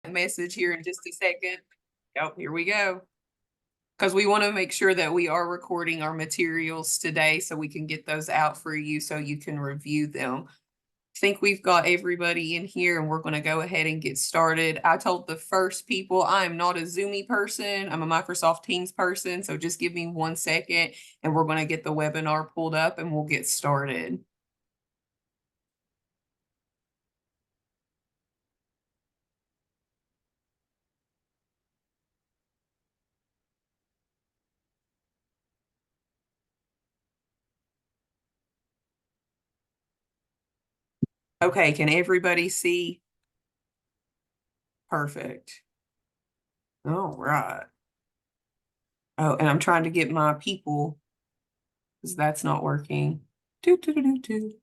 message here in just a second. Oh, here we go. Because we want to make sure that we are recording our materials today so we can get those out for you so you can review them. I think we've got everybody in here and we're going to go ahead and get started. I told the first people I am not a Zoomy person. I'm a Microsoft Teams person. So just give me 1 second and we're going to get the webinar pulled up and we'll get started. Okay, can everybody see? Perfect. All right. Oh, and I'm trying to get my people because that's not working. Do, do, do, do, do.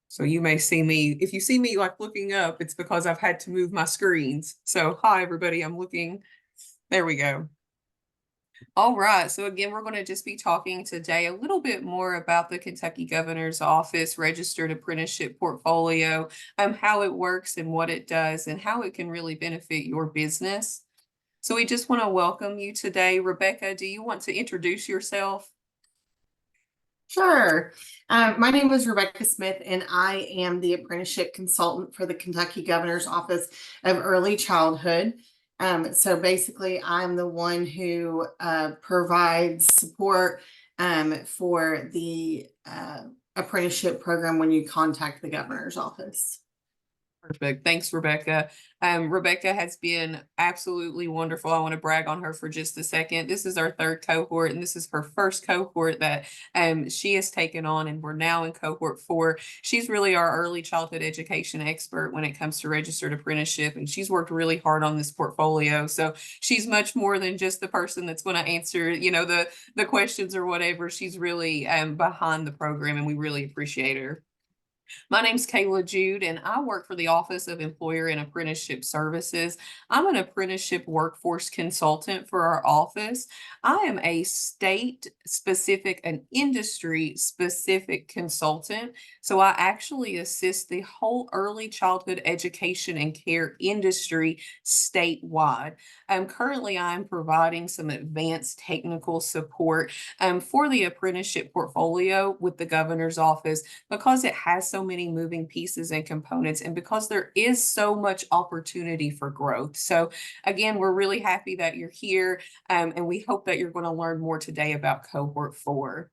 So you may see me, if you see me like looking up, it's because I've had to move my screens. So hi, everybody, I'm looking. There we go. All right. So again, we're going to just be talking today a little bit more about the Kentucky Governor's Office Registered Apprenticeship Portfolio, how it works and what it does and how it can really benefit your business. So we just want to welcome you today. Rebecca, do you want to introduce yourself? Sure. My name is Rebecca Smith, and I am the apprenticeship consultant for the Kentucky Governor's Office of Early Childhood. So basically, I'm the one who provides support for the apprenticeship program when you contact the governor's office. Perfect. Thanks, Rebecca. Rebecca has been absolutely wonderful. I want to brag on her for just a second. This is our third cohort, and this is her first cohort that she has taken on, and we're now in cohort 4. She's really our early childhood education expert when it comes to registered apprenticeship, and she's worked really hard on this portfolio. So she's much more than just the person that's going to answer, the questions or whatever. She's really behind the program, and we really appreciate her. My name's Kayla Jude, and I work for the Office of Employer and Apprenticeship Services. I'm an apprenticeship workforce consultant for our office. I am a state-specific and industry-specific consultant. So I actually assist the whole early childhood education and care industry statewide. Currently, I'm providing some advanced technical support for the apprenticeship portfolio with the governor's office because it has so many moving pieces and components and because there is so much opportunity for growth. So again, we're really happy that you're here and we hope that you're going to learn more today about cohort 4.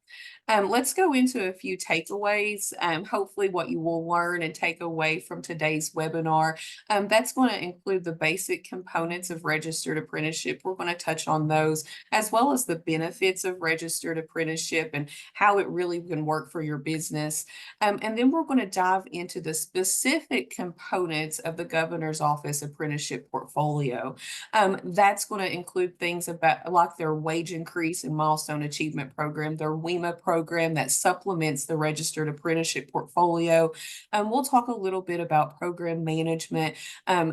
Let's go into a few takeaways. Hopefully what you will learn and take away from today's webinar. That's going to include the basic components of registered apprenticeship. We're going to touch on those as well as the benefits of registered apprenticeship and how it really can work for your business. And then we're going to dive into the specific components of the governor's office apprenticeship portfolio. That's going to include things about like their wage increase and milestone achievement program, their WEMA program that supplements the registered apprenticeship portfolio. We'll talk a little bit about program management,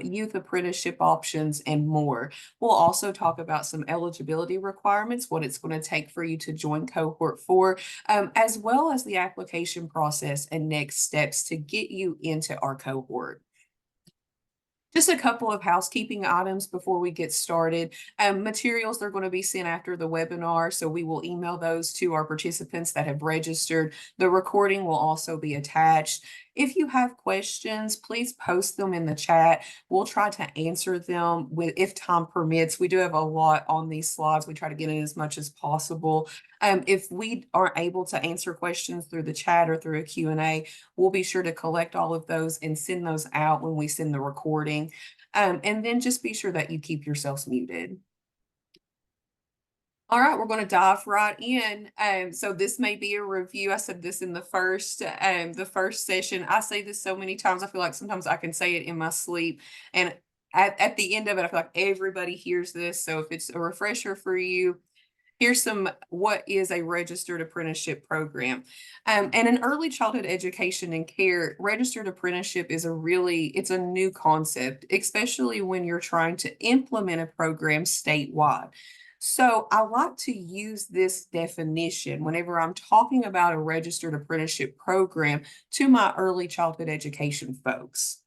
youth apprenticeship options, and more. We'll also talk about some eligibility requirements, what it's going to take for you to join cohort 4, as well as the application process and next steps to get you into our cohort. Just a couple of housekeeping items before we get started. Materials are going to be sent after the webinar, so we will email those to our participants that have registered. The recording will also be attached. If you have questions, please post them in the chat. We'll try to answer them if time permits. We do have a lot on these slides. We try to get in as much as possible. If we aren't able to answer questions through the chat or through a Q&A, we'll be sure to collect all of those and send those out when we send the recording. And then just be sure that you keep yourselves muted. All right, we're going to dive right in. So this may be a review. I said this in the first session. I say this so many times. I feel like sometimes I can say it in my sleep. And at the end of it, I feel like everybody hears this. So if it's a refresher for you, here's what is a registered apprenticeship program. And in early childhood education and care, registered apprenticeship is it's a new concept, especially when you're trying to implement a program statewide. So I like to use this definition whenever I'm talking about a registered apprenticeship program to my early childhood education folks.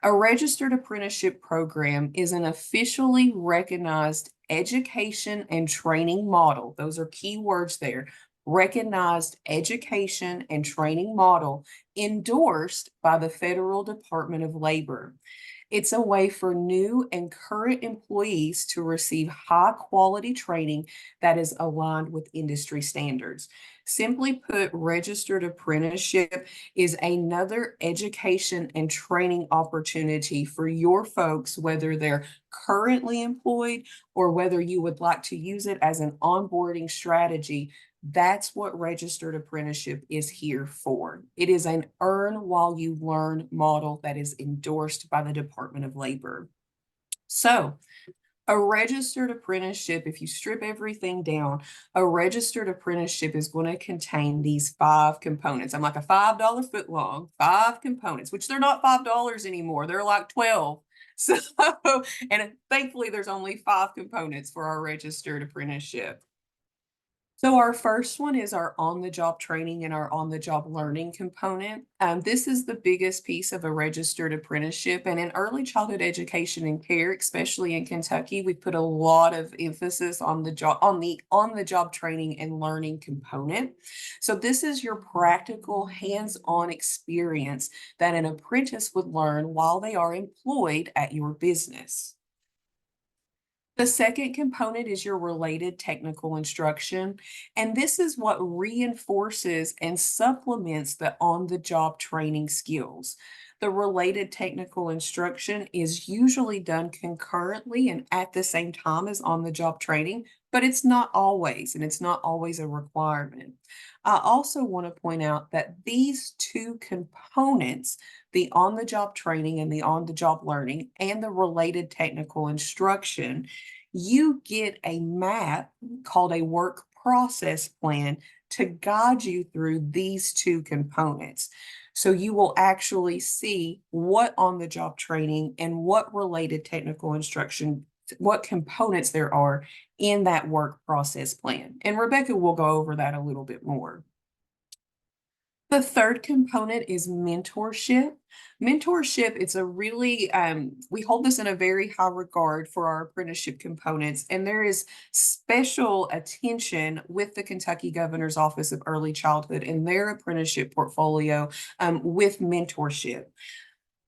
A registered apprenticeship program is an officially recognized education and training model. Those are key words there. Recognized education and training model endorsed by the Federal Department of Labor. It's a way for new and current employees to receive high quality training that is aligned with industry standards. Simply put, registered apprenticeship is another education and training opportunity for your folks, whether they're currently employed or whether you would like to use it as an onboarding strategy. That's what registered apprenticeship is here for. It is an earn while you learn model that is endorsed by the Department of Labor. So, a registered apprenticeship, if you strip everything down, a registered apprenticeship is going to contain these 5 components. I'm like a $5 foot long, 5 components, which they're not $5 anymore. They're like 12. So, and thankfully there's only 5 components for our registered apprenticeship. So our first one is our on-the-job training and our on-the-job learning component. This is the biggest piece of a registered apprenticeship. And in early childhood education and care, especially in Kentucky, we put a lot of emphasis on the on-the-job training and learning component. So this is your practical hands-on experience that an apprentice would learn while they are employed at your business. The second component is your related technical instruction, and this is what reinforces and supplements the on-the-job training skills. The related technical instruction is usually done concurrently and at the same time as on-the-job training, but it's not always, and it's not always a requirement. I also want to point out that these 2 components, the on-the-job training and the on-the-job learning, and the related technical instruction, you get a map called a work process plan to guide you through these 2 components. So you will actually see what on-the-job training and what related technical instruction, what components there are in that work process plan. And Rebecca will go over that a little bit more. The third component is mentorship. Mentorship, it's a really, we hold this in a very high regard for our apprenticeship components, and there is special attention with the Kentucky Governor's Office of Early Childhood and their apprenticeship portfolio with mentorship.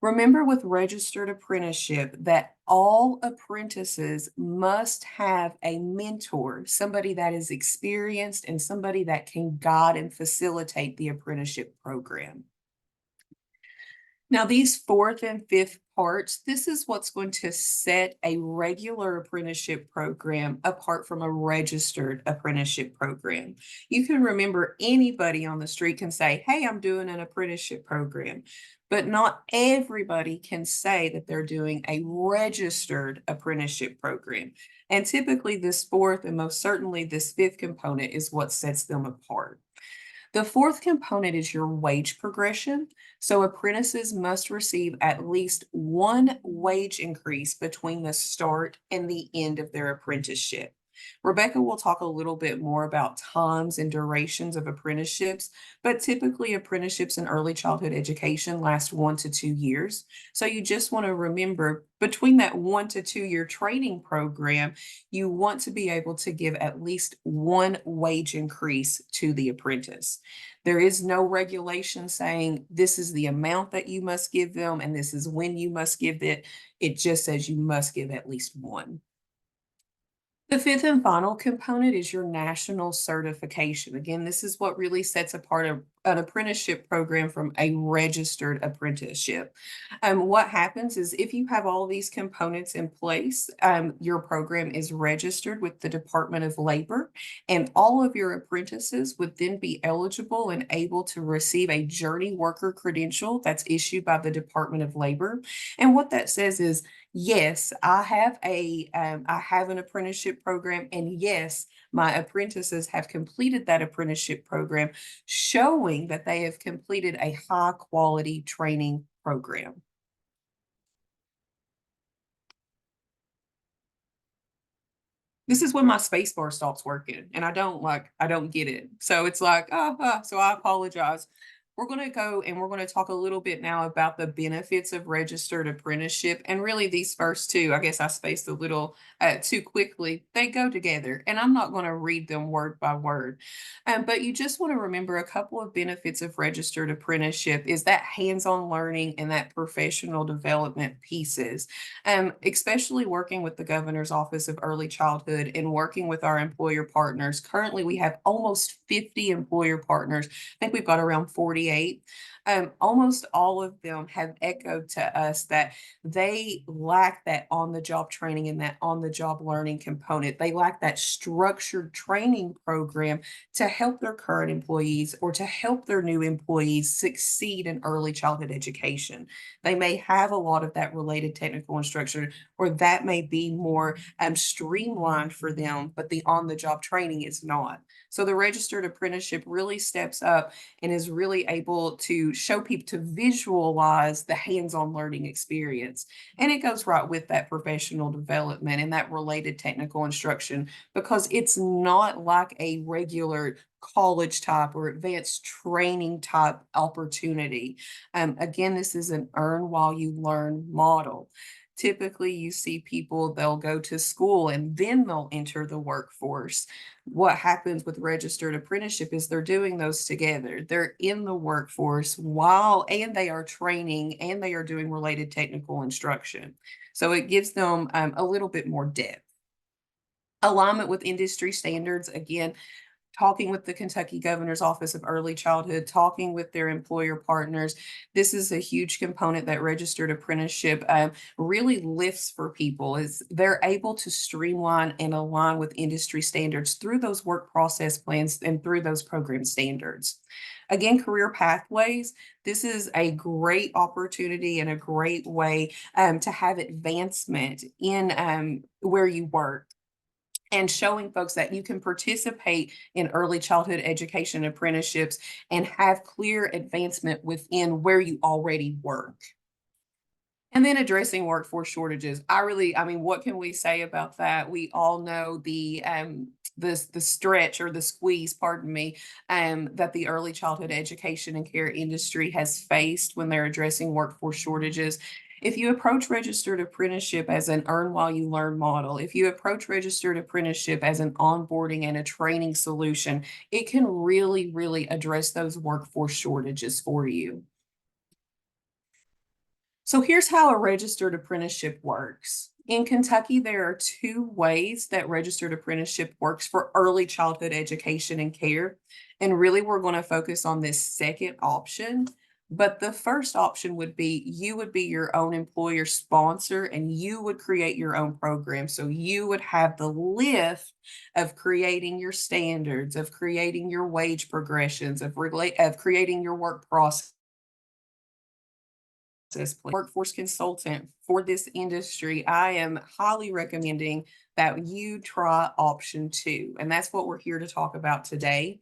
Remember with registered apprenticeship that all apprentices must have a mentor, somebody that is experienced and somebody that can guide and facilitate the apprenticeship program. Now, these 4th and 5th parts, this is what's going to set a regular apprenticeship program apart from a registered apprenticeship program. You can remember anybody on the street can say, hey, I'm doing an apprenticeship program, but not everybody can say that they're doing a registered apprenticeship program. And typically this 4th and most certainly this 5th component is what sets them apart. The 4th component is your wage progression. So apprentices must receive at least 1 wage increase between the start and the end of their apprenticeship. Rebecca will talk a little bit more about times and durations of apprenticeships, but typically apprenticeships in early childhood education last 1 to 2 years. So you just want to remember between that 1 to 2 year training program, you want to be able to give at least 1 wage increase to the apprentice. There is no regulation saying this is the amount that you must give them and this is when you must give it. It just says you must give at least 1. The 5th and final component is your national certification. Again, this is what really sets apart an apprenticeship program from a registered apprenticeship. What happens is if you have all these components in place, your program is registered with the Department of Labor, and all of your apprentices would then be eligible and able to receive a Journey Worker credential that's issued by the Department of Labor. And what that says is, yes, I have an apprenticeship program, and yes, my apprentices have completed that apprenticeship program, showing that they have completed a high quality training program. This is when my space bar stops working and I don't get it. So it's like, so I apologize. we're going to go and we're going to talk a little bit now about the benefits of registered apprenticeship. And really, these first two, I guess I spaced a little too quickly. They go together, and I'm not going to read them word by word. But you just want to remember a couple of benefits of registered apprenticeship is that hands-on learning and that professional development pieces. Especially working with the Governor's Office of Early Childhood and working with our employer partners. Currently, we have almost 50 employer partners. I think we've got around 48. Almost all of them have echoed to us that they lack that on the job training and that on the job learning component. They lack that structured training program to help their current employees or to help their new employees succeed in early childhood education. They may have a lot of that related technical instruction, or that may be more streamlined for them, but the on the job training is not. So the registered apprenticeship really steps up and is really able to show people to visualize the hands-on learning experience. And it goes right with that professional development and that related technical instruction because it's not like a regular college type or advanced training type opportunity. Again, this is an earn while you learn model. Typically, you see people, they'll go to school and then they'll enter the workforce. What happens with registered apprenticeship is they're doing those together. They're in the workforce while, and they are training and they are doing related technical instruction. So it gives them a little bit more depth. Alignment with industry standards, again, talking with the Kentucky Governor's Office of Early Childhood, talking with their employer partners. This is a huge component that registered apprenticeship really lifts for people is they're able to streamline and align with industry standards through those work process plans and through those program standards. Again, career pathways. This is a great opportunity and a great way to have advancement in where you work and showing folks that you can participate in early childhood education apprenticeships and have clear advancement within where you already work. And then addressing workforce shortages. I mean, what can we say about that? We all know the stretch or the squeeze, pardon me, that the early childhood education and care industry has faced when they're addressing workforce shortages. If you approach registered apprenticeship as an earn while you learn model, if you approach registered apprenticeship as an onboarding and a training solution, it can really, really address those workforce shortages for you. So here's how a registered apprenticeship works. In Kentucky, there are two ways that registered apprenticeship works for early childhood education and care. And really, we're going to focus on this second option. But the first option would be you would be your own employer sponsor and you would create your own program. So you would have the lift of creating your standards, of creating your wage progressions, of creating your work process workforce consultant for this industry, I am highly recommending that you try option two. And that's what we're here to talk about today.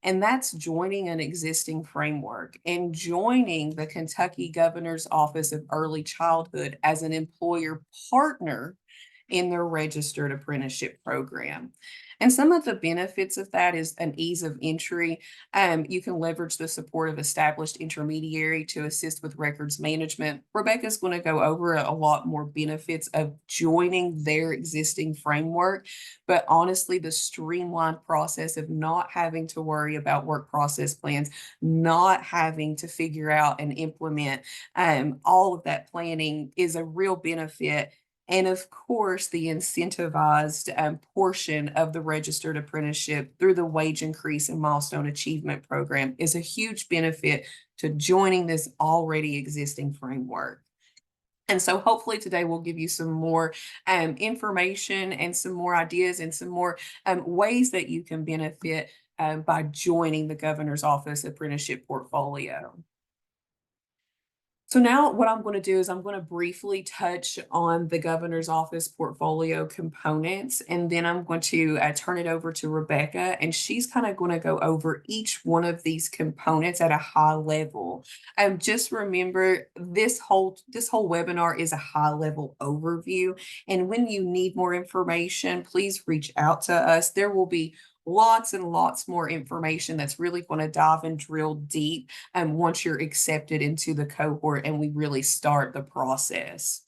And that's joining an existing framework and joining the Kentucky Governor's Office of Early Childhood as an employer partner in their registered apprenticeship program. And some of the benefits of that is an ease of entry. You can leverage the support of established intermediary to assist with records management. Rebecca's going to go over a lot more benefits of joining their existing framework, but honestly, the streamlined process of not having to worry about work process plans, not having to figure out and implement all of that planning is a real benefit and of course, the incentivized portion of the registered apprenticeship through the wage increase and milestone achievement program is a huge benefit to joining this already existing framework. And so hopefully today we'll give you some more information and some more ideas and some more ways that you can benefit by joining the Governor's Office Apprenticeship Portfolio. So now what I'm going to do is I'm going to briefly touch on the governor's office portfolio components, and then I'm going to turn it over to Rebecca, and she's kind of going to go over each one of these components at a high level. Just remember this whole webinar is a high level overview, and when you need more information, please reach out to us. There will be lots and lots more information that's really going to dive and drill deep once you're accepted into the cohort and we really start the process.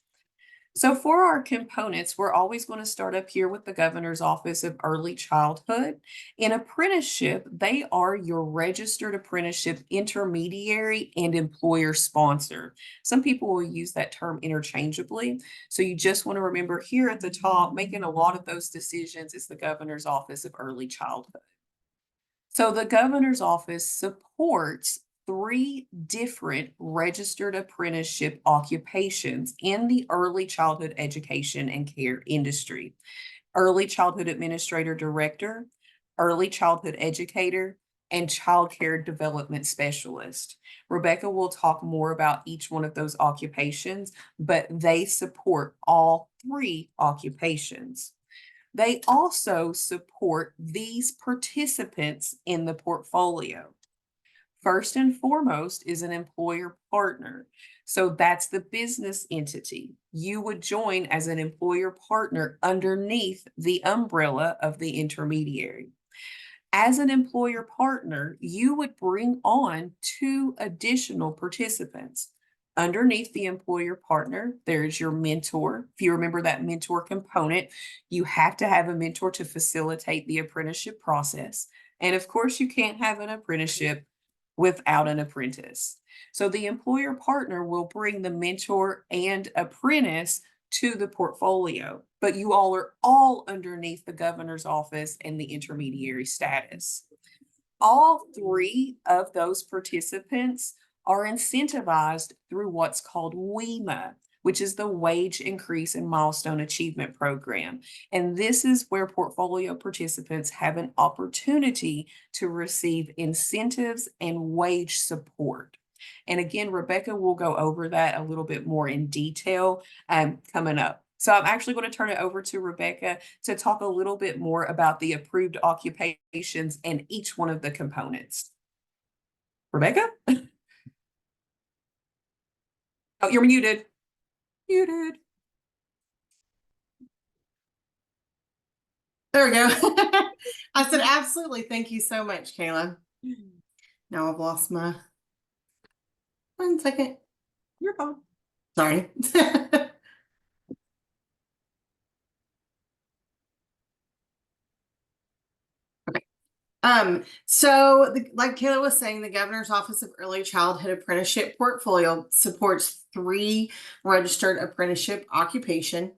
So for our components, we're always going to start up here with the Governor's Office of Early Childhood. In apprenticeship, they are your registered apprenticeship intermediary and employer sponsor. Some people will use that term interchangeably. So you just want to remember here at the top, making a lot of those decisions is the Governor's Office of Early Childhood. So the Governor's Office supports three different registered apprenticeship occupations in the early childhood education and care industry: early childhood administrator director, early childhood educator, and child care development specialist. Rebecca will talk more about each one of those occupations, but they support all three occupations. They also support these participants in the portfolio. First and foremost is an employer partner. So that's the business entity. You would join as an employer partner underneath the umbrella of the intermediary. As an employer partner, you would bring on two additional participants. Underneath the employer partner, there's your mentor. If you remember that mentor component, you have to have a mentor to facilitate the apprenticeship process. And of course, you can't have an apprenticeship without an apprentice. So the employer partner will bring the mentor and apprentice to the portfolio, but you all are all underneath the Governor's Office and the intermediary status. All three of those participants are incentivized through what's called WEMA, which is the Wage Increase and Milestone Achievement Program. And this is where portfolio participants have an opportunity to receive incentives and wage support. And again, Rebecca will go over that a little bit more in detail coming up. So I'm actually going to turn it over to Rebecca to talk a little bit more about the approved occupations and each one of the components. Rebecca? Oh, you're muted. Muted. There we go. I said, absolutely. Thank you so much, Kayla. Now I've lost my 1 second. You're fine. Sorry. Like Kayla was saying, the Governor's Office of Early Childhood Apprenticeship portfolio supports 3 registered apprenticeship occupation.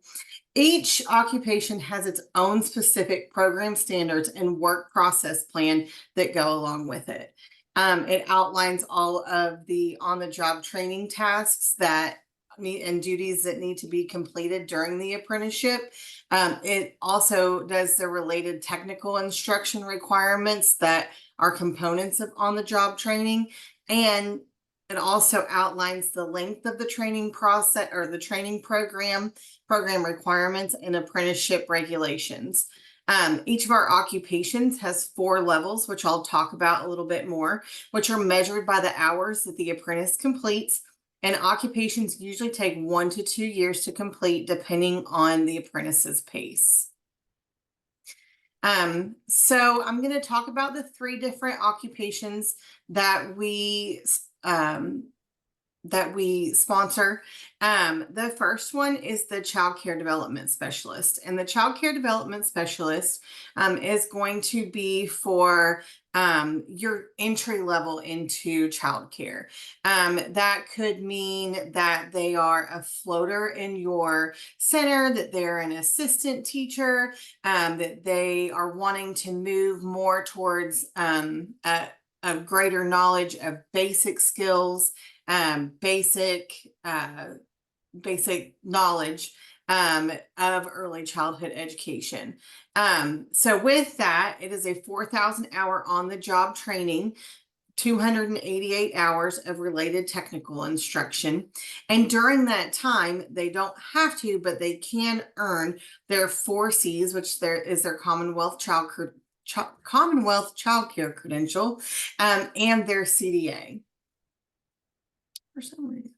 Each occupation has its own specific program standards and work process plan that go along with it. It outlines all of the on-the-job training tasks that and duties that need to be completed during the apprenticeship. It also does the related technical instruction requirements that are components of on-the-job training. And it also outlines the length of the training process or the training program requirements and apprenticeship regulations. Each of our occupations has 4 levels, which I'll talk about a little bit more, which are measured by the hours that the apprentice completes. And occupations usually take 1 to 2 years to complete, depending on the apprentice's pace. So I'm going to talk about the 3 different occupations that we sponsor. The first one is the child care development specialist, and the child care development specialist is going to be for your entry level into childcare. That could mean that they are a floater in your center, that they're an assistant teacher, that they are wanting to move more towards a greater knowledge of basic skills, basic knowledge of early childhood education. So with that, it is a 4,000 hour on the job training, 288 hours of related technical instruction. And during that time, they don't have to, but they can earn their 4 C's, which is their Commonwealth Child Care Credential, and their CDA. For some reason.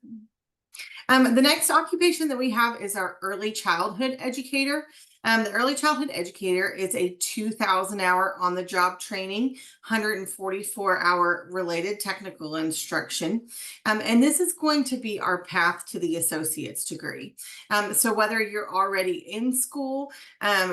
The next occupation that we have is our early childhood educator. The early childhood educator is a 2,000-hour on-the-job training, 144-hour related technical instruction. And this is going to be our path to the associate's degree. So whether you're already in school,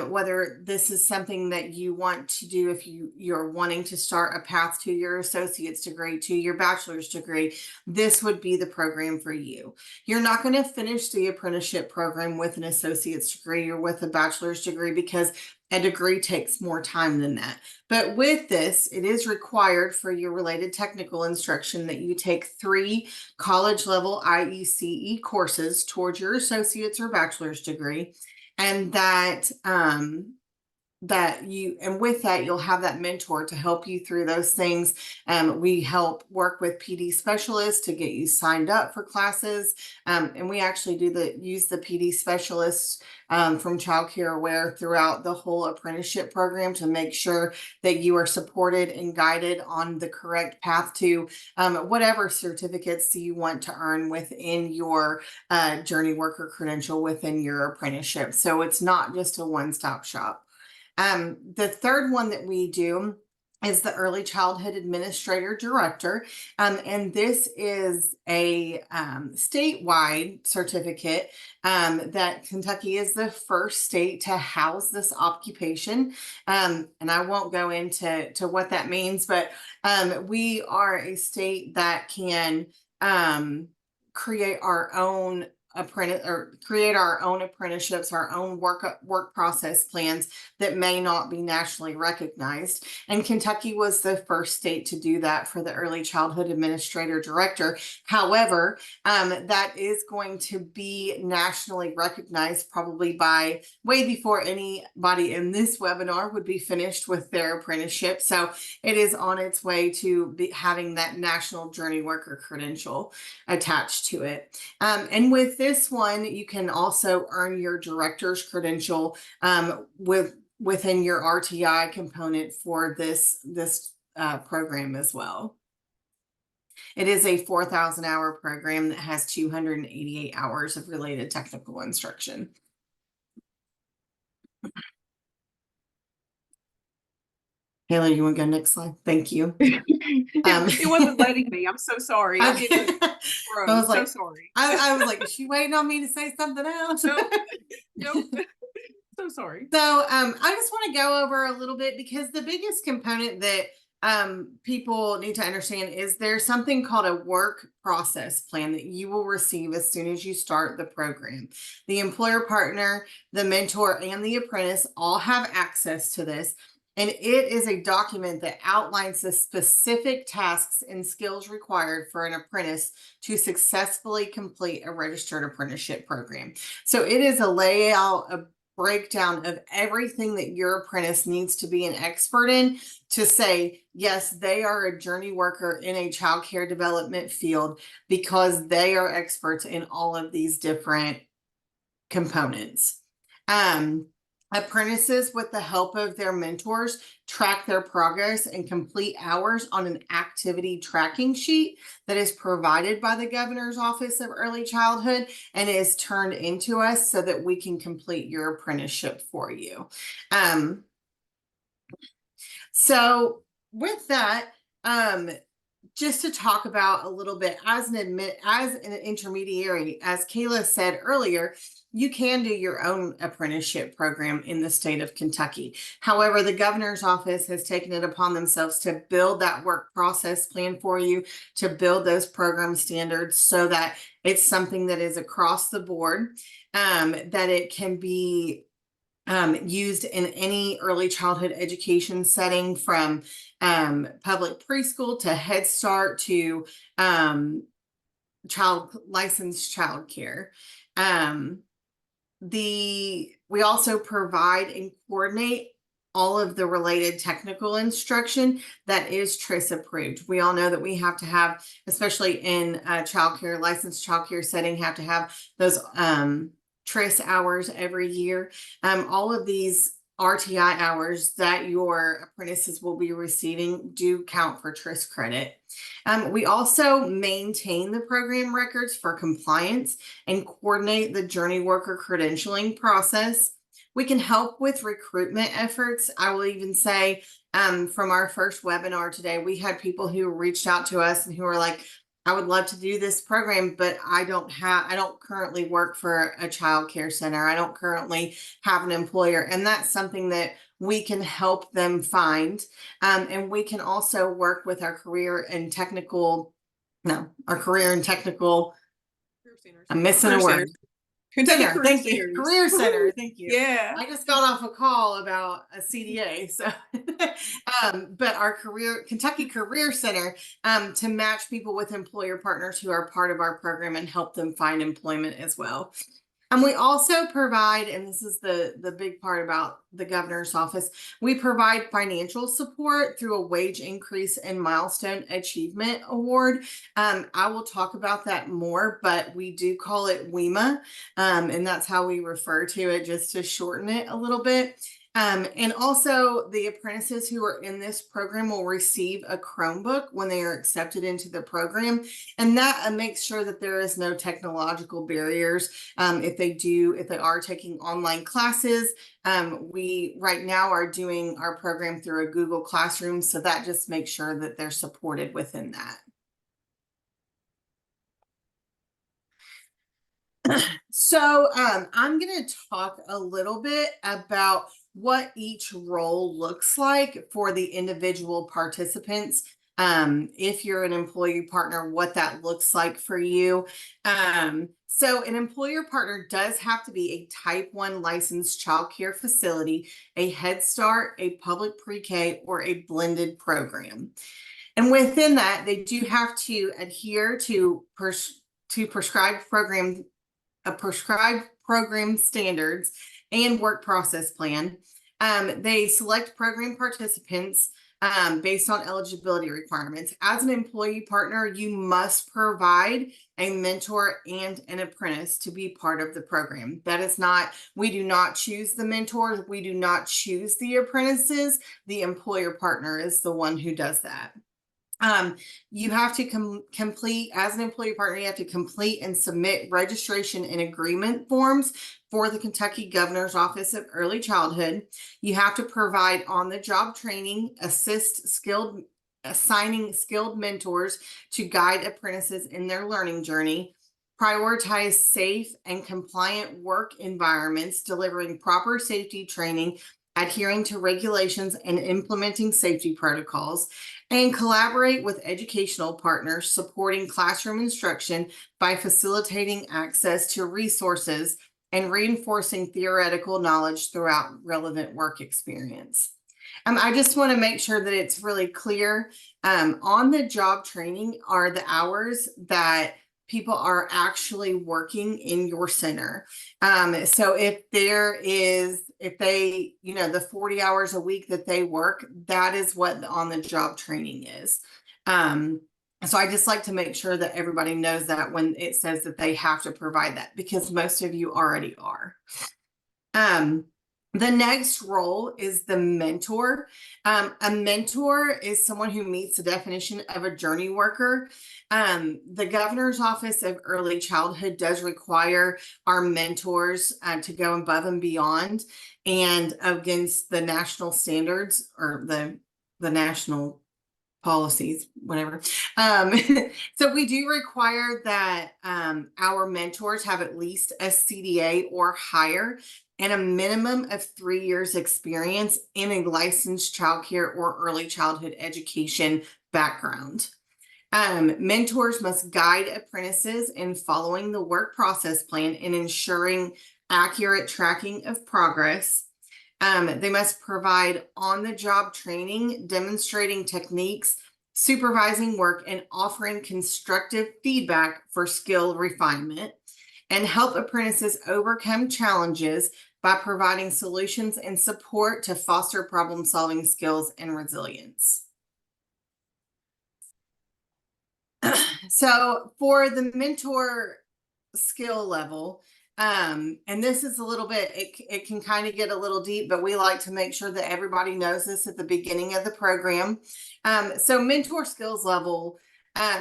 whether this is something that you want to do, if you're wanting to start a path to your associate's degree, to your bachelor's degree, this would be the program for you. You're not going to finish the apprenticeship program with an associate's degree or with a bachelor's degree, because a degree takes more time than that. But with this, it is required for your related technical instruction that you take 3 college level IECE courses towards your associate's or bachelor's degree, and and with that, you'll have that mentor to help you through those things. We help work with PD specialists to get you signed up for classes. And we actually use the PD specialists from Child Care Aware throughout the whole apprenticeship program to make sure that you are supported and guided on the correct path to whatever certificates you want to earn within your journey worker credential within your apprenticeship. So it's not just a one-stop shop. The third one that we do is the Early Childhood Administrator Director. And this is a statewide certificate that Kentucky is the first state to house this occupation. And I won't go into what that means, but we are a state that can create our own apprenticeships, our own work process plans that may not be nationally recognized. And Kentucky was the first state to do that for the Early Childhood Administrator Director. However, that is going to be nationally recognized probably by way before anybody in this webinar would be finished with their apprenticeship. So it is on its way to having that national journey worker credential attached to it. And with this one, you can also earn your director's credential within your RTI component for this program as well. It is a 4,000-hour program that has 288 hours of related technical instruction. Haley, you want to go next slide? Thank you. It wasn't letting me. I'm so sorry. Okay. I didn't. I was like, so sorry. I was like, is she waiting on me to say something else? Nope. So sorry. So I just want to go over a little bit, because the biggest component that people need to understand is there's something called a work process plan that you will receive as soon as you start the program. The employer partner, the mentor, and the apprentice all have access to this. And it is a document that outlines the specific tasks and skills required for an apprentice to successfully complete a registered apprenticeship program. So it is a layout, a breakdown of everything that your apprentice needs to be an expert in to say, yes, they are a journey worker in a child care development field, because they are experts in all of these different components. Apprentices, with the help of their mentors, track their progress and complete hours on an activity tracking sheet that is provided by the Governor's Office of Early Childhood and is turned into us so that we can complete your apprenticeship for you. So with that, just to talk about a little bit as an intermediary, as Kayla said earlier, you can do your own apprenticeship program in the state of Kentucky. However, the governor's office has taken it upon themselves to build that work process plan for you, to build those program standards so that it's something that is across the board, that it can be used in any early childhood education setting, from public preschool to Head Start to licensed child care. We also provide and coordinate all of the related technical instruction that is TRIS approved. We all know that we have to have, especially in a licensed child care setting, have to have those TRIS hours every year. All of these RTI hours that your apprentices will be receiving do count for TRIS credit. We also maintain the program records for compliance and coordinate the journey worker credentialing process. We can help with recruitment efforts. I will even say, from our first webinar today, we had people who reached out to us and who were like, I would love to do this program, but I don't currently work for a child care center. I don't currently have an employer. And that's something that we can help them find. And we can also work with our career and technical, I'm missing a Career word. centers. Kentucky Center, Career thank you. Centers. Career Center, Woo-hoo. thank you. Yeah. I just got off a call about a CDA, so but our Kentucky Career Center, to match people with employer partners who are part of our program and help them find employment as well. And we also provide, and this is the big part about the governor's office, we provide financial support through a wage increase and milestone achievement award. I will talk about that more, but we do call it WEMA, and that's how we refer to it, just to shorten it a little bit. And also the apprentices who are in this program will receive a Chromebook when they are accepted into the program. And that makes sure that there is no technological barriers. If they are taking online classes, we right now are doing our program through a Google Classroom. So that just makes sure that they're supported within that. So I'm going to talk a little bit about what each role looks like for the individual participants. If you're an employee partner, what that looks like for you. So an employer partner does have to be a Type 1 licensed child care facility, a Head Start, a public pre-K, or a blended program. And within that, they do have to adhere to prescribed program standards and work process plan. They select program participants based on eligibility requirements. As an employee partner, you must provide a mentor and an apprentice to be part of the program. That is not, we do not choose the mentors, we do not choose the apprentices. The employer partner is the one who does that. You have to complete, as an employee partner, you have to complete and submit registration and agreement forms for the Kentucky Governor's Office of Early Childhood. You have to provide on-the-job training, assigning skilled mentors to guide apprentices in their learning journey, prioritize safe and compliant work environments, delivering proper safety training, adhering to regulations and implementing safety protocols, and collaborate with educational partners supporting classroom instruction by facilitating access to resources and reinforcing theoretical knowledge throughout relevant work experience. I just want to make sure that it's really clear. On the job training are the hours that people are actually working in your center. So if the 40 hours a week that they work, that is what the on the job training is. So I just like to make sure that everybody knows that when it says that they have to provide that, because most of you already are. The next role is the mentor. A mentor is someone who meets the definition of a journey worker. The Governor's Office of Early Childhood does require our mentors to go above and beyond and against the national standards or the national policies, whatever. So we do require that our mentors have at least a CDA or higher and a minimum of 3 years experience in a licensed childcare or early childhood education background. Mentors must guide apprentices in following the work process plan and ensuring accurate tracking of progress. They must provide on-the-job training, demonstrating techniques, supervising work, and offering constructive feedback for skill refinement, and help apprentices overcome challenges by providing solutions and support to foster problem-solving skills and resilience. So for the mentor skill level, and this is a little bit, it can kind of get a little deep, but we like to make sure that everybody knows this at the beginning of the program. So mentor skills level,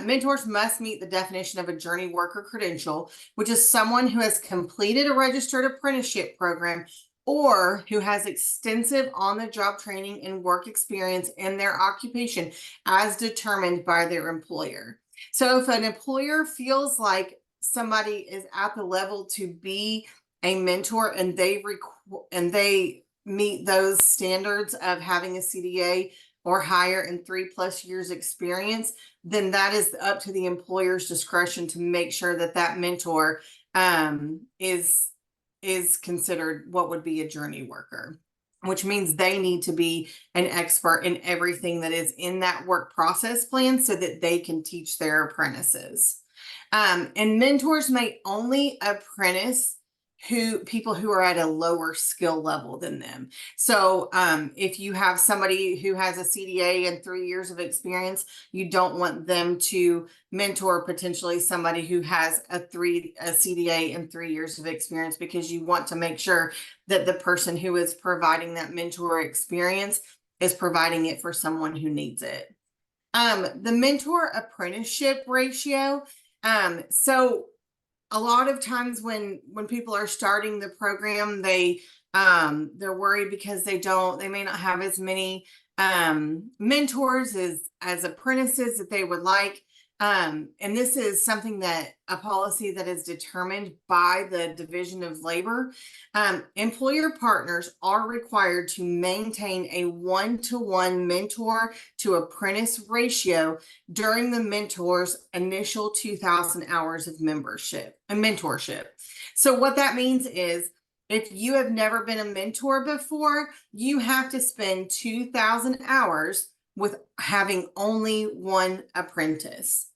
mentors must meet the definition of a journey worker credential, which is someone who has completed a registered apprenticeship program or who has extensive on-the-job training and work experience in their occupation as determined by their employer. So if an employer feels like somebody is at the level to be a mentor and they meet those standards of having a CDA or higher and 3+ years experience, then that is up to the employer's discretion to make sure that that mentor is considered what would be a journey worker, which means they need to be an expert in everything that is in that work process plan so that they can teach their apprentices. And mentors may only apprentice people who are at a lower skill level than them. So if you have somebody who has a CDA and 3 years of experience, you don't want them to mentor potentially somebody who has a CDA and 3 years of experience, because you want to make sure that the person who is providing that mentor experience is providing it for someone who needs it. The mentor apprenticeship ratio. So a lot of times when people are starting the program, they're worried because they may not have as many mentors as apprentices that they would like. And this is something that a policy that is determined by the Division of Labor. Employer partners are required to maintain a 1-to-1 mentor to apprentice ratio during the mentor's initial 2,000 hours of membership and mentorship. So what that means is, if you have never been a mentor before, you have to spend 2,000 hours with having only one apprentice.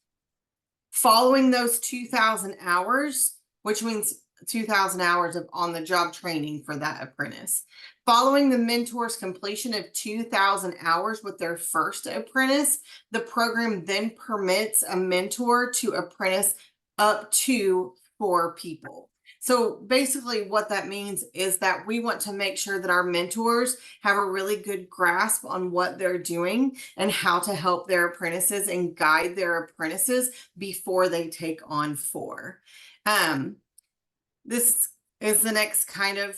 Following those 2,000 hours, which means 2,000 hours of on-the-job training for that apprentice. Following the mentor's completion of 2,000 hours with their first apprentice, the program then permits a mentor to apprentice up to 4 people. So basically what that means is that we want to make sure that our mentors have a really good grasp on what they're doing and how to help their apprentices and guide their apprentices before they take on 4. This is the next kind of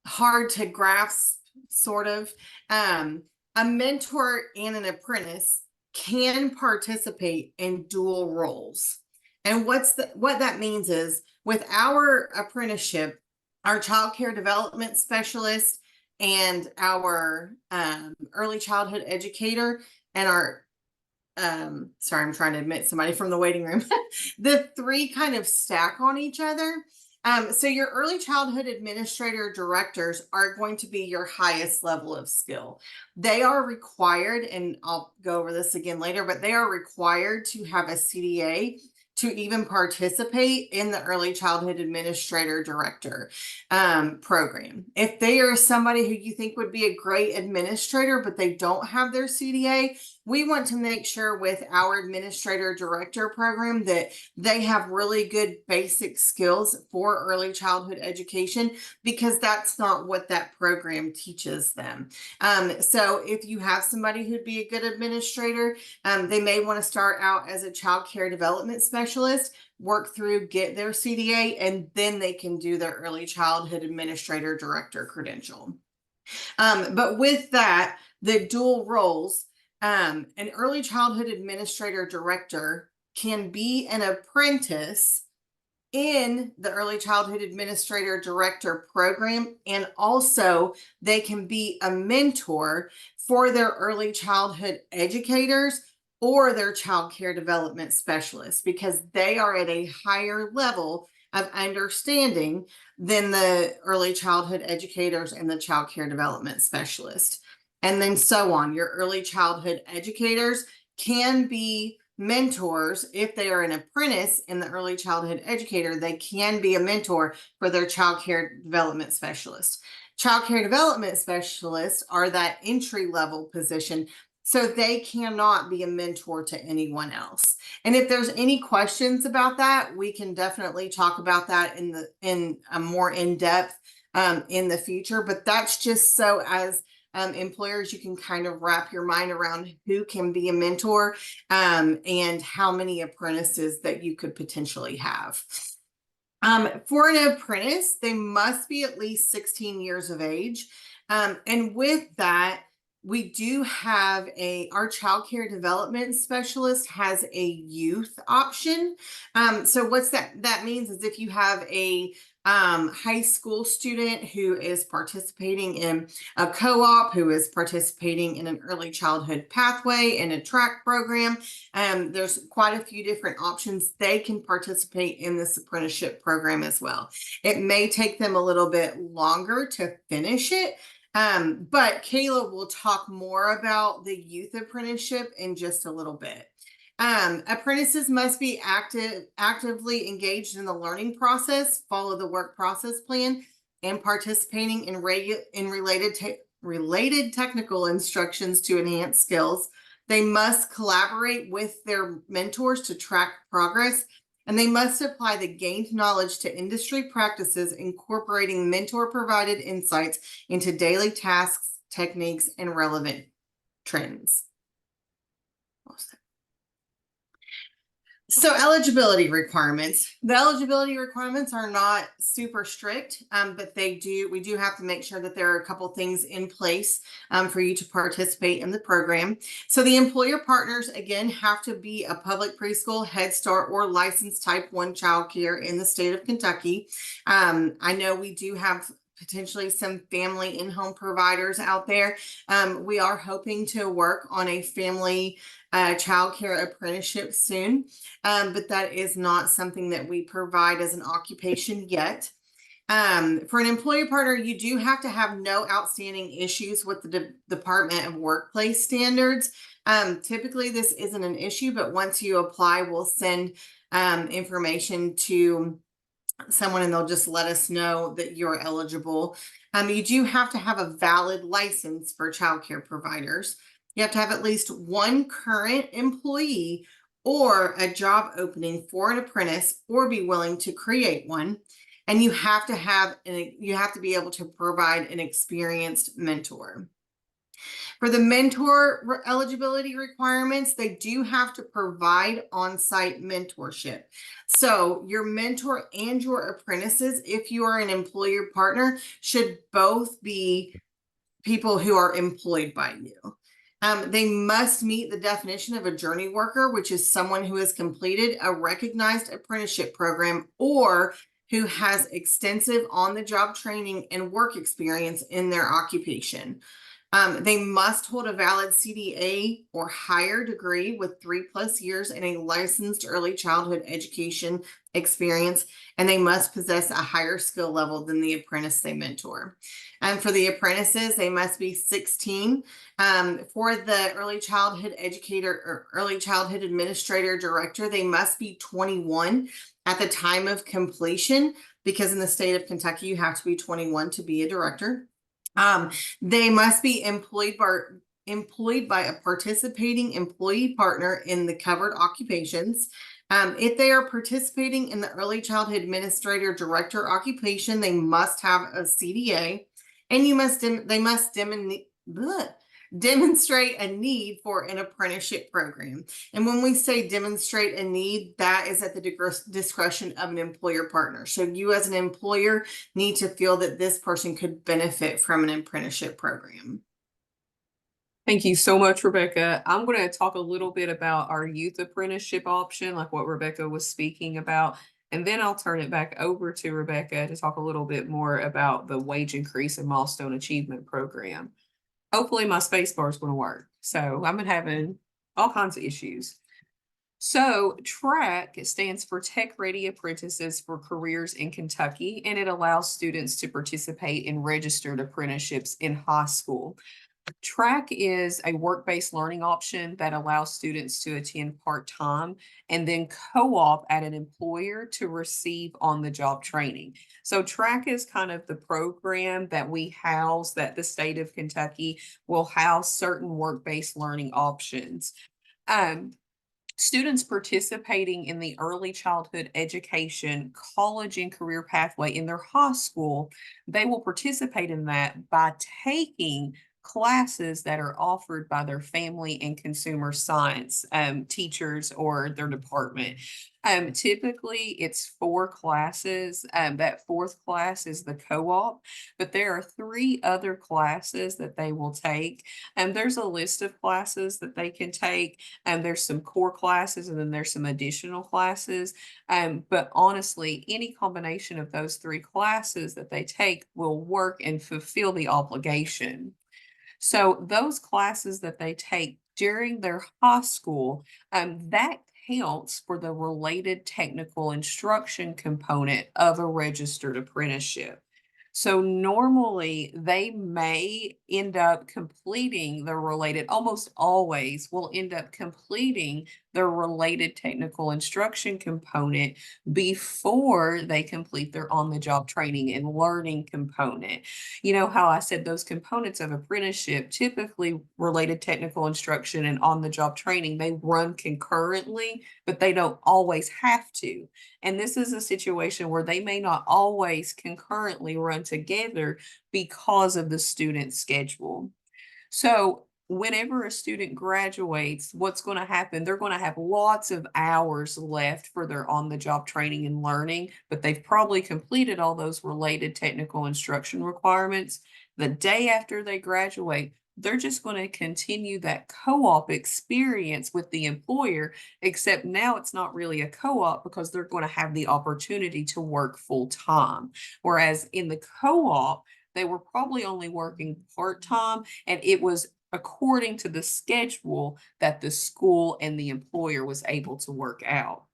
hard to grasp, sort of. A mentor and an apprentice can participate in dual roles. And what that means is, with our apprenticeship, our child care development specialist and our early childhood educator and our sorry, I'm trying to admit somebody from the waiting room. The 3 kind of stack on each other. So your early childhood administrator directors are going to be your highest level of skill. They are required, and I'll go over this again later, but they are required to have a CDA to even participate in the early childhood administrator director program. If they are somebody who you think would be a great administrator, but they don't have their CDA, we want to make sure with our administrator director program that they have really good basic skills for early childhood education, because that's not what that program teaches them. So if you have somebody who'd be a good administrator, they may want to start out as a child care development specialist, work through, get their CDA, and then they can do their early childhood administrator director credential. But with that, the dual roles, an early childhood administrator director can be an apprentice in the early childhood administrator director program, and also they can be a mentor for their early childhood educators or their child care development specialists, because they are at a higher level of understanding than the early childhood educators and the child care development specialist. And then so on. Your early childhood educators can be mentors. If they are an apprentice in the early childhood educator, they can be a mentor for their child care development specialist. Child care development specialists are that entry level position, so they cannot be a mentor to anyone else. And if there's any questions about that, we can definitely talk about that in a more in-depth in the future. But that's just so as employers, you can kind of wrap your mind around who can be a mentor and how many apprentices that you could potentially have. For an apprentice, they must be at least 16 years of age. And with that, we do have our child care development specialist has a youth option. So what's that? That means is if you have a high school student who is participating in a co-op, who is participating in an early childhood pathway and a track program, there's quite a few different options. They can participate in this apprenticeship program as well. It may take them a little bit longer to finish it, but Kayla will talk more about the youth apprenticeship in just a little bit. Apprentices must be actively engaged in the learning process, follow the work process plan, and participating in related technical instructions to enhance skills. They must collaborate with their mentors to track progress, and they must apply the gained knowledge to industry practices, incorporating mentor-provided insights into daily tasks, techniques, and relevant trends. So eligibility requirements. The eligibility requirements are not super strict, but we do have to make sure that there are a couple things in place for you to participate in the program. So the employer partners, again, have to be a public preschool, Head Start, or licensed type 1 childcare in the state of Kentucky. I know we do have potentially some family in-home providers out there. We are hoping to work on a family childcare apprenticeship soon, but that is not something that we provide as an occupation yet. For an employer partner, you do have to have no outstanding issues with the Department of Workplace standards. Typically, this isn't an issue, but once you apply, we'll send information to someone and they'll just let us know that you're eligible. You do have to have a valid license for childcare providers. You have to have at least one current employee or a job opening for an apprentice, or be willing to create one. And you have to be able to provide an experienced mentor. For the mentor eligibility requirements, they do have to provide on-site mentorship. So your mentor and your apprentices, if you are an employer partner, should both be people who are employed by you. They must meet the definition of a journey worker, which is someone who has completed a recognized apprenticeship program or who has extensive on-the-job training and work experience in their occupation. They must hold a valid CDA or higher degree with 3+ years in a licensed early childhood education experience, and they must possess a higher skill level than the apprentice they mentor. And for the apprentices, they must be 16. For the early childhood educator or early childhood administrator director, they must be 21 at the time of completion, because in the state of Kentucky, you have to be 21 to be a director. They must be employed by a participating employee partner in the covered occupations. If they are participating in the early childhood administrator director occupation, they must have a CDA, and they must demonstrate a need for an apprenticeship program. And when we say demonstrate a need, that is at the discretion of an employer partner. So you as an employer need to feel that this person could benefit from an apprenticeship program. Thank you so much, Rebecca. I'm going to talk a little bit about our youth apprenticeship option, like what Rebecca was speaking about. And then I'll turn it back over to Rebecca to talk a little bit more about the wage increase and milestone achievement program. Hopefully my space bar is going to work. So I've been having all kinds of issues. So TRAC stands for Tech Ready Apprentices for Careers in Kentucky, and it allows students to participate in registered apprenticeships in high school. TRAC is a work-based learning option that allows students to attend part-time and then co-op at an employer to receive on-the-job training. So TRAC is kind of the program that we house, that the state of Kentucky will house certain work-based learning options. Students participating in the early childhood education, college, and career pathway in their high school, they will participate in that by taking classes that are offered by their family and consumer science teachers or their department. Typically, it's 4 classes. That fourth class is the co-op, but there are 3 other classes that they will take. And there's a list of classes that they can take. And there's some core classes, and then there's some additional classes. But honestly, any combination of those 3 classes that they take will work and fulfill the obligation. So those classes that they take during their high school, that counts for the related technical instruction component of a registered apprenticeship. So normally they may end up completing the related, almost always will end up completing the related technical instruction component before they complete their on-the-job training and learning component. You know how I said those components of apprenticeship, typically related technical instruction and on-the-job training, they run concurrently, but they don't always have to. And this is a situation where they may not always concurrently run together because of the student's schedule. So whenever a student graduates, what's going to happen? They're going to have lots of hours left for their on-the-job training and learning, but they've probably completed all those related technical instruction requirements. The day after they graduate, they're just going to continue that co-op experience with the employer, except now it's not really a co-op because they're going to have the opportunity to work full time. Whereas in the co-op, they were probably only working part-time, and it was according to the schedule that the school and the employer was able to work out.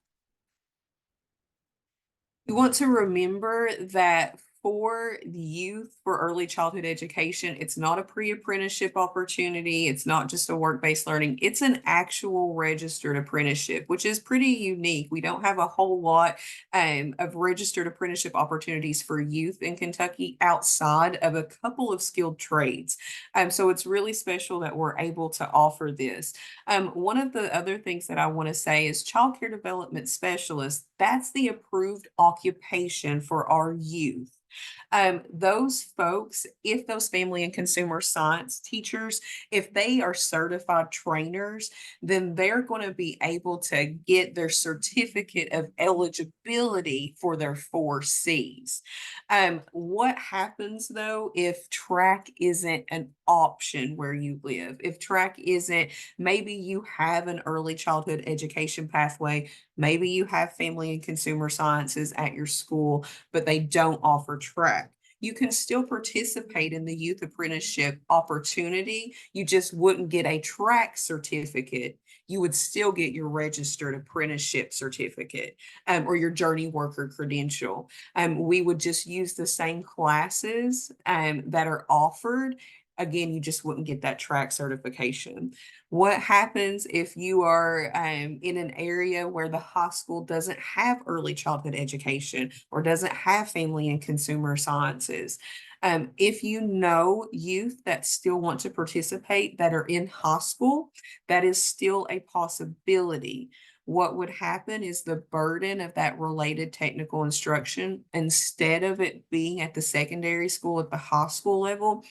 You want to remember that for youth for early childhood education, it's not a pre-apprenticeship opportunity. It's not just a work-based learning. It's an actual registered apprenticeship, which is pretty unique. We don't have a whole lot of registered apprenticeship opportunities for youth in Kentucky outside of a couple of skilled trades. So it's really special that we're able to offer this. One of the other things that I want to say is child care development specialist. That's the approved occupation for our youth. Those folks, if those family and consumer science teachers, if they are certified trainers, then they're going to be able to get their certificate of eligibility for their 4Cs. What happens though if track isn't an option where you live? If track isn't, maybe you have an early childhood education pathway, maybe you have family and consumer sciences at your school, but they don't offer track. You can still participate in the youth apprenticeship opportunity. You just wouldn't get a track certificate. You would still get your registered apprenticeship certificate or your journey worker credential. We would just use the same classes that are offered. Again, you just wouldn't get that track certification. What happens if you are in an area where the high school doesn't have early childhood education or doesn't have family and consumer sciences? If you know youth that still want to participate that are in high school, that is still a possibility. What would happen is the burden of that related technical instruction, instead of it being at the secondary school at the high school level,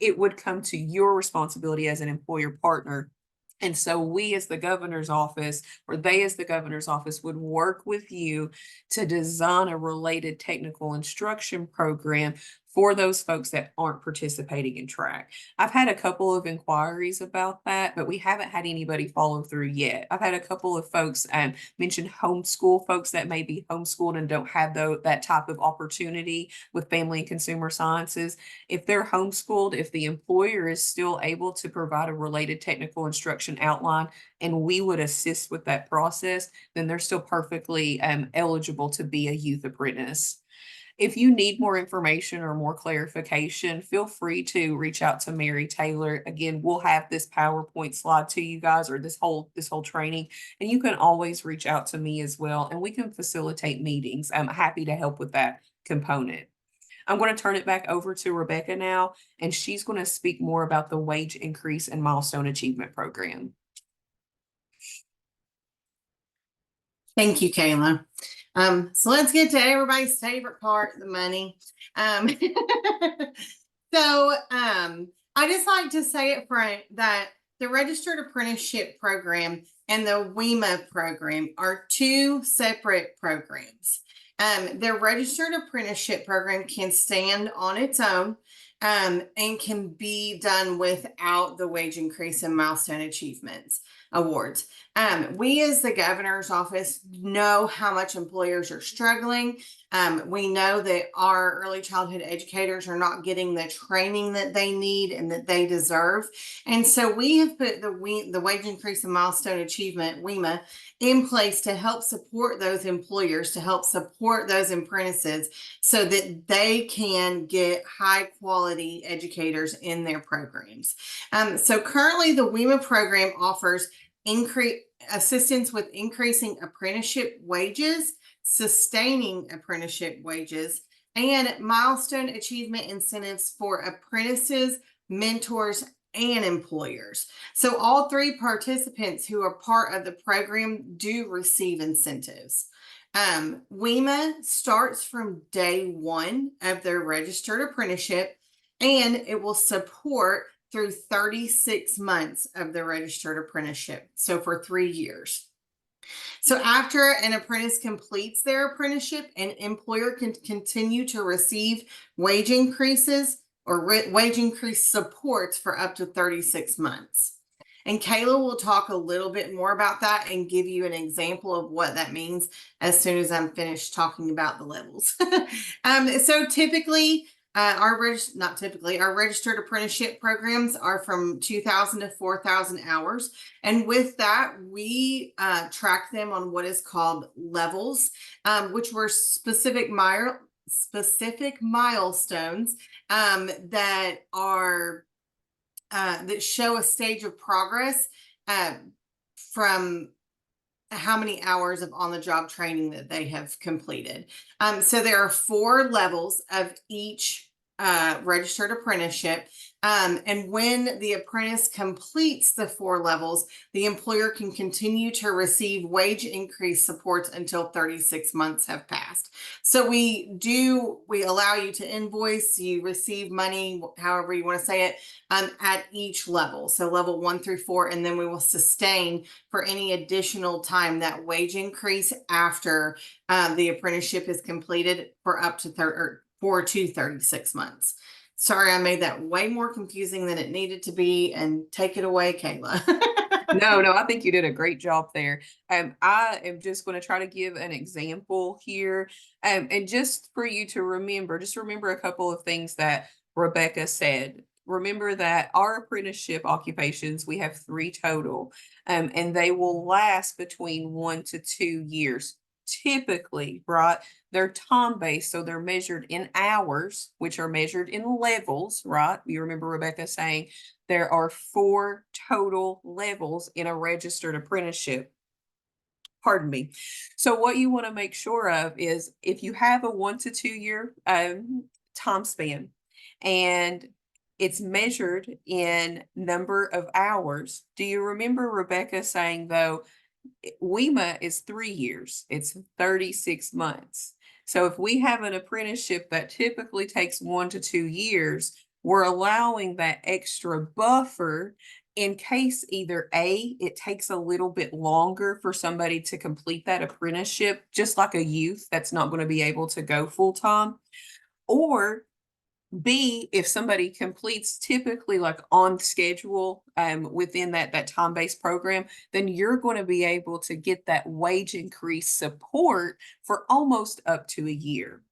it would come to your responsibility as an employer partner. And so we as the governor's office, or they as the governor's office, would work with you to design a related technical instruction program for those folks that aren't participating in track. I've had a couple of inquiries about that, but we haven't had anybody follow through yet. I've had a couple of folks mention homeschool folks that may be homeschooled and don't have that type of opportunity with family and consumer sciences. If they're homeschooled, if the employer is still able to provide a related technical instruction outline and we would assist with that process, then they're still perfectly eligible to be a youth apprentice. If you need more information or more clarification, feel free to reach out to Mary Taylor. Again, we'll have this PowerPoint slide to you guys, or this whole training, and you can always reach out to me as well, and we can facilitate meetings. I'm happy to help with that component. I'm going to turn it back over to Rebecca now, and she's going to speak more about the wage increase and milestone achievement program. Thank you, Kayla. So let's get to everybody's favorite part, the money. So I just like to say up front that the Registered Apprenticeship Program and the WEMA program are two separate programs. The Registered Apprenticeship Program can stand on its own, and can be done without the wage increase and milestone achievements awards. We, as the governor's office, know how much employers are struggling. We know that our early childhood educators are not getting the training that they need and that they deserve. And so we have put the wage increase and milestone achievement, WEMA, in place to help support those employers, to help support those apprentices so that they can get high quality educators in their programs. So currently the WEMA program offers increase assistance with increasing apprenticeship wages, sustaining apprenticeship wages, and milestone achievement incentives for apprentices, mentors, and employers. So all three participants who are part of the program do receive incentives. WEMA starts from day one of their registered apprenticeship, and it will support through 36 months of the registered apprenticeship. So for 3 years. So after an apprentice completes their apprenticeship, an employer can continue to receive wage increases or wage increase supports for up to 36 months. And Kayla will talk a little bit more about that and give you an example of what that means as soon as I'm finished talking about the levels. So typically, not typically, our registered apprenticeship programs are from 2,000 to 4,000 hours. And with that, we track them on what is called levels, which were specific milestones that are that show a stage of progress from how many hours of on-the-job training that they have completed. So there are 4 levels of each registered apprenticeship. And when the apprentice completes the 4 levels, the employer can continue to receive wage increase supports until 36 months have passed. So we allow you to invoice, you receive money, however you want to say it, at each level. So level 1 through 4, and then we will sustain for any additional time that wage increase after the apprenticeship is completed for up to 36 months. Sorry, I made that way more confusing than it needed to be. And take it away, Kayla. No, I think you did a great job there. I am just going to try to give an example here. And just for you to remember, just remember a couple of things that Rebecca said. Remember that our apprenticeship occupations, we have 3 total, and they will last between 1 to 2 years. Typically, right? They're time-based, so they're measured in hours, which are measured in levels, right? You remember Rebecca saying there are 4 total levels in a registered apprenticeship. Pardon me. So what you want to make sure of is if you have a 1 to 2 year time span and it's measured in number of hours. Do you remember Rebecca saying though, WEMA is 3 years, it's 36 months. So if we have an apprenticeship that typically takes 1 to 2 years, we're allowing that extra buffer in case either A, it takes a little bit longer for somebody to complete that apprenticeship, just like a youth that's not going to be able to go full time, or B, if somebody completes typically like on schedule within that time-based program, then you're going to be able to get that wage increase support for almost up to a year.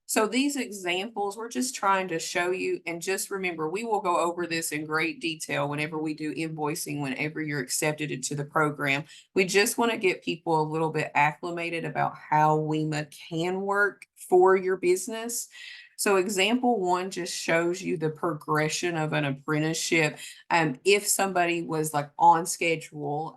So these examples, we're just trying to show you, and just remember, we will go over this in great detail whenever we do invoicing, whenever you're accepted into the program. We just want to get people a little bit acclimated about how WEMA can work for your business. So example 1 just shows you the progression of an apprenticeship. If somebody was like on schedule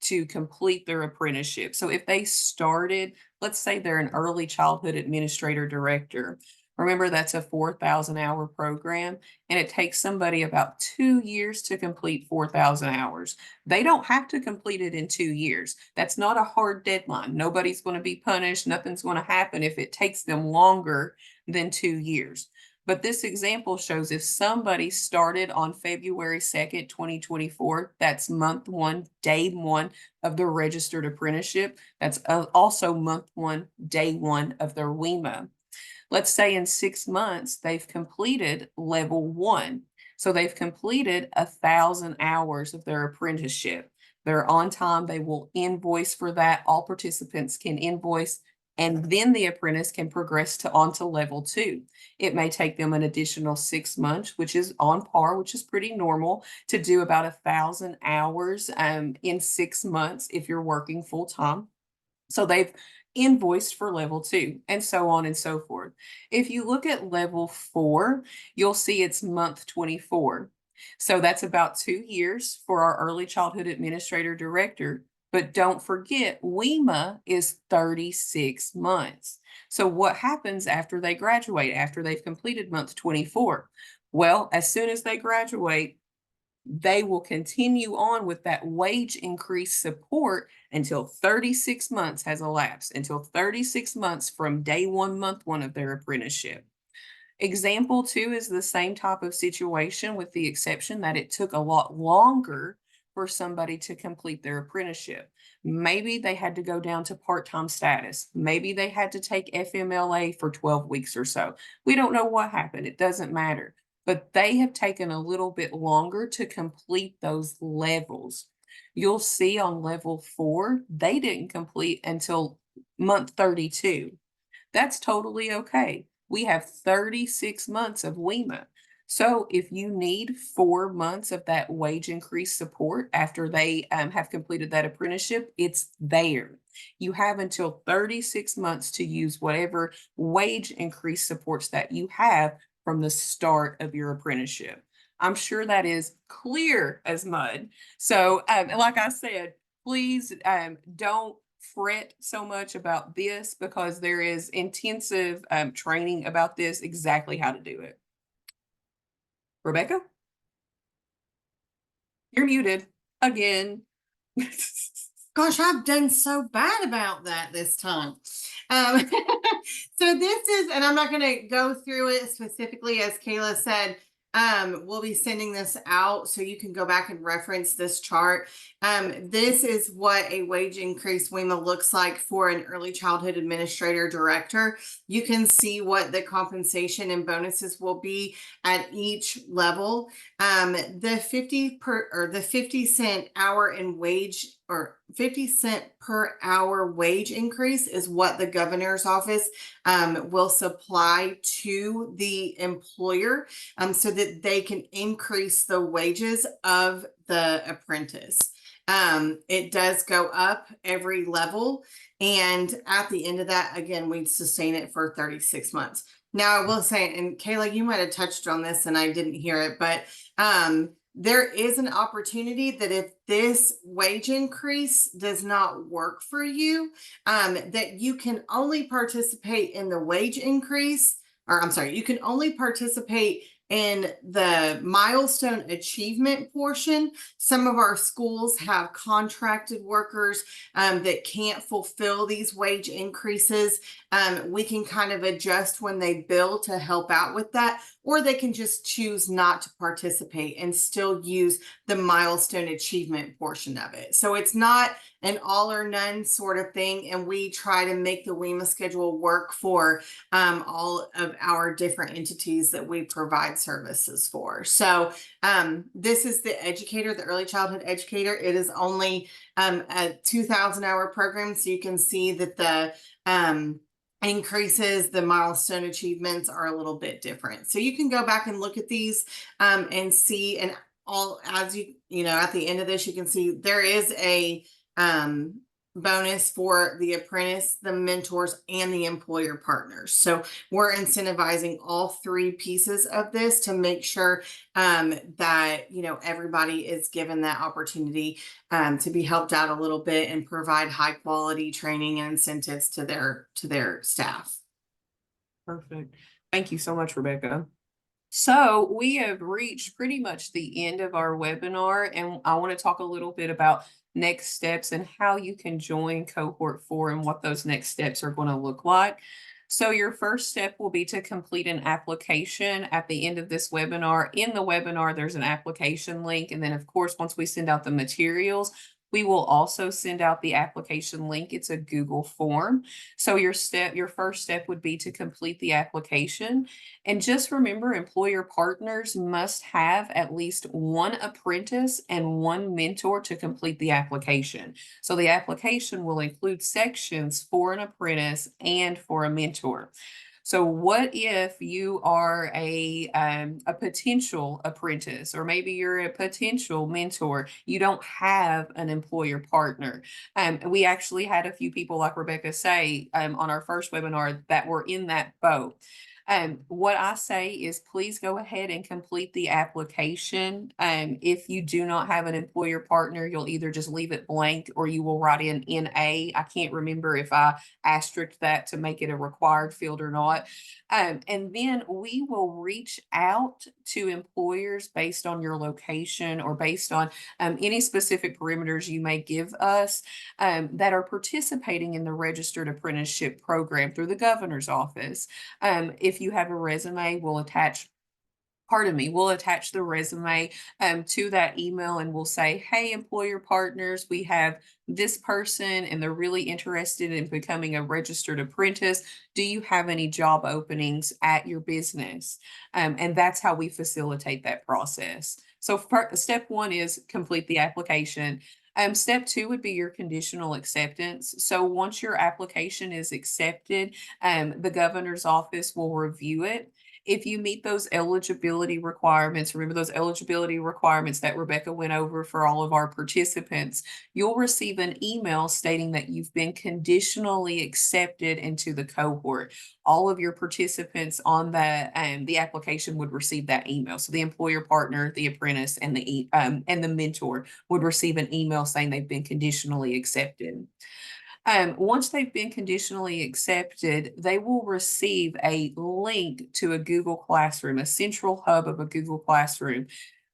to complete their apprenticeship. So if they started, let's say they're an early childhood administrator director. Remember, that's a 4,000 hour program, and it takes somebody about 2 years to complete 4,000 hours. They don't have to complete it in 2 years. That's not a hard deadline. Nobody's going to be punished. Nothing's going to happen if it takes them longer than 2 years. But this example shows if somebody started on February 2nd, 2024, that's month one, day one of their registered apprenticeship. That's also month one, day one of their WEMA. Let's say in 6 months, they've completed level one. So they've completed 1,000 hours of their apprenticeship. They're on time. They will invoice for that. All participants can invoice, and then the apprentice can progress to onto level two. It may take them an additional 6 months, which is on par, which is pretty normal to do about 1,000 hours in 6 months if you're working full time. So they've invoiced for level two, and so on and so forth. If you look at level four, you'll see it's month 24. So that's about 2 years for our early childhood administrator director. But don't forget, WEMA is 36 months. So what happens after they graduate, after they've completed month 24? Well, as soon as they graduate, they will continue on with that wage increase support until 36 months has elapsed, until 36 months from day one, month one of their apprenticeship. Example two is the same type of situation, with the exception that it took a lot longer for somebody to complete their apprenticeship. Maybe they had to go down to part-time status. Maybe they had to take FMLA for 12 weeks or so. We don't know what happened. It doesn't matter. But they have taken a little bit longer to complete those levels. You'll see on level four, they didn't complete until month 32. That's totally okay. We have 36 months of WEMA. So if you need 4 months of that wage increase support after they have completed that apprenticeship, it's there. You have until 36 months to use whatever wage increase supports that you have from the start of your apprenticeship. I'm sure that is clear as mud. So, like I said, please don't fret so much about this, because there is intensive training about this, exactly how to do it. Rebecca, you're muted again. Gosh, I've done so bad about that this time. Um, so this is, and I'm not going to go through it specifically, as Kayla said. We'll be sending this out so you can go back and reference this chart. This is what a wage increase WEMA looks like for an early childhood administrator director. You can see what the compensation and bonuses will be at each level. The 50 cent hour and wage, or 50 cent per hour wage increase, is what the governor's office will supply to the employer, so that they can increase the wages of the apprentice. It does go up every level, and at the end of that, again, we sustain it for 36 months. Now, I will say, and Kayla, you might have touched on this and I didn't hear it, but there is an opportunity that if this wage increase does not work for you, that you can only participate in the wage increase, or I'm sorry, you can only participate in the milestone achievement portion. Some of our schools have contracted workers that can't fulfill these wage increases. We can kind of adjust when they bill to help out with that, or they can just choose not to participate and still use the milestone achievement portion of it. So it's not an all or none sort of thing, and we try to make the WEMA schedule work for all of our different entities that we provide services for. So this is the educator, the early childhood educator. It is only a 2,000 hour program, so you can see that the increases, the milestone achievements are a little bit different. So you can go back and look at these and see, and all, as you know, at the end of this, you can see there is a bonus for the apprentice, the mentors, and the employer partners. So we're incentivizing all three pieces of this to make sure that, you know, everybody is given that opportunity to be helped out a little bit and provide high quality training and incentives to their staff. Perfect. Thank you so much, Rebecca. So we have reached pretty much the end of our webinar, and I want to talk a little bit about next steps and how you can join Cohort 4 and what those next steps are going to look like. So your first step will be to complete an application at the end of this webinar. In the webinar, there's an application link. And then of course, once we send out the materials, we will also send out the application link. It's a Google form. So your first step would be to complete the application. And just remember, employer partners must have at least one apprentice and one mentor to complete the application. So the application will include sections for an apprentice and for a mentor. So what if you are a potential apprentice, or maybe you're a potential mentor, you don't have an employer partner? We actually had a few people, like Rebecca say, on our first webinar that were in that boat. What I say is please go ahead and complete the application. If you do not have an employer partner, you'll either just leave it blank or you will write in NA. I can't remember if I asterisked that to make it a required field or not. And then we will reach out to employers based on your location or based on any specific perimeters you may give us that are participating in the registered apprenticeship program through the governor's office. If you have a resume, we'll attach the resume to that email, and we'll say, hey, employer partners, we have this person and they're really interested in becoming a registered apprentice. Do you have any job openings at your business? And that's how we facilitate that process. So step one is complete the application. Step two would be your conditional acceptance. So once your application is accepted, the governor's office will review it. If you meet those eligibility requirements, remember those eligibility requirements that Rebecca went over for all of our participants, you'll receive an email stating that you've been conditionally accepted into the cohort. All of your participants on the application would receive that email. So the employer partner, the apprentice, and the mentor would receive an email saying they've been conditionally accepted. Once they've been conditionally accepted, they will receive a link to a Google Classroom, a central hub of a Google Classroom.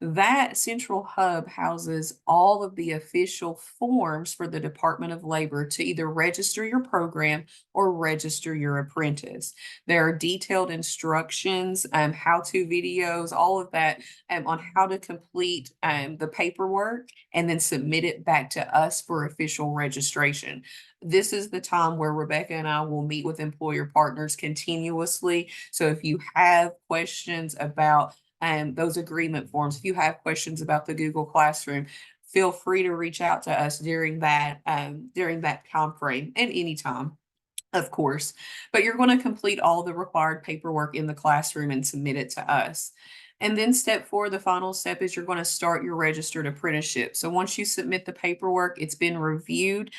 That central hub houses all of the official forms for the Department of Labor to either register your program or register your apprentice. There are detailed instructions, how-to videos, all of that on how to complete the paperwork and then submit it back to us for official registration. This is the time where Rebecca and I will meet with employer partners continuously. So if you have questions about those agreement forms, if you have questions about the Google Classroom, feel free to reach out to us during that time frame and anytime, of course. But you're going to complete all the required paperwork in the classroom and submit it to us. And then step four, the final step, is you're going to start your registered apprenticeship. So once you submit the paperwork, it's been reviewed,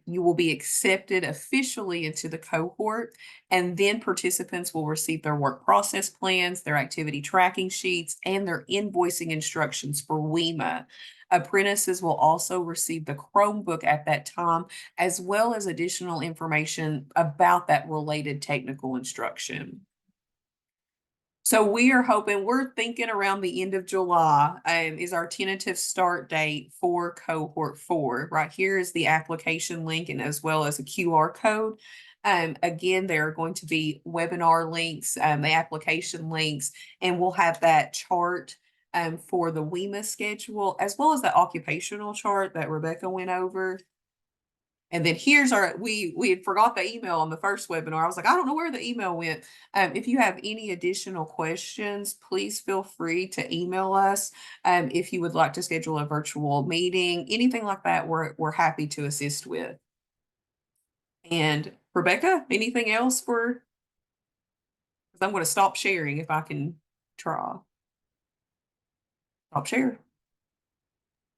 you will be accepted officially into the cohort, and then participants will receive their work process plans, their activity tracking sheets, and their invoicing instructions for WEMA. Apprentices will also receive the Chromebook at that time, as well as additional information about that related technical instruction. So we're thinking around the end of July is our tentative start date for cohort 4. Right here is the application link and as well as a QR code. Again, there are going to be webinar links, the application links, and we'll have that chart for the WEMA schedule, as well as the occupational chart that Rebecca went over. And then here's we had forgot the email on the first webinar. I was like, I don't know where the email went. If you have any additional questions, please feel free to email us. If you would like to schedule a virtual meeting, anything like that, we're happy to assist with. And Rebecca, anything else because I'm going to stop sharing if I can try. Stop share.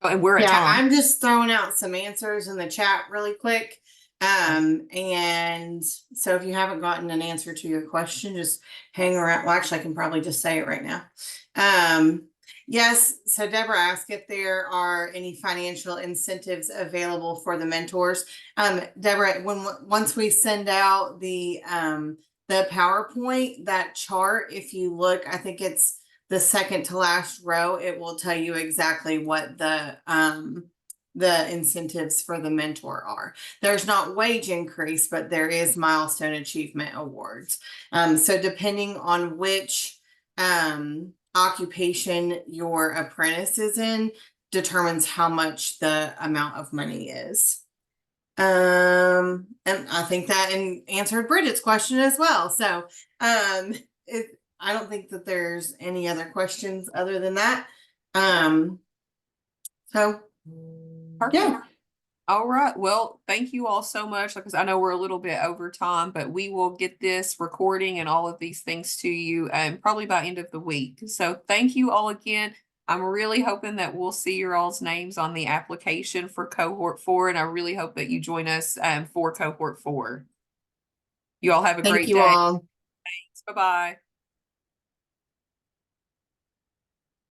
Oh, and we're at time. I'm just throwing out some answers in the chat really quick. And so if you haven't gotten an answer to your question, just hang around. Well, actually, I can probably just say it right now. Yes. So Deborah asked if there are any financial incentives available for the mentors. Deborah, once we send out the PowerPoint, that chart, if you look, I think it's the second to last row, it will tell you exactly what the the incentives for the mentor are. There's not wage increase, but there is milestone achievement awards. So depending on which occupation your apprentice is in, determines how much the amount of money is. And I think that answered Bridget's question as well. So, I don't think that there's any other questions other than that. So Perfect. yeah, All right. Well, thank you all so much because I know we're a little bit over time, but we will get this recording and all of these things to you probably by end of the week. So thank you all again. I'm really hoping that we'll see your all's names on the application for Cohort 4, and I really hope that you join us for Cohort 4. You all have a thank great you day. all. Bye-bye.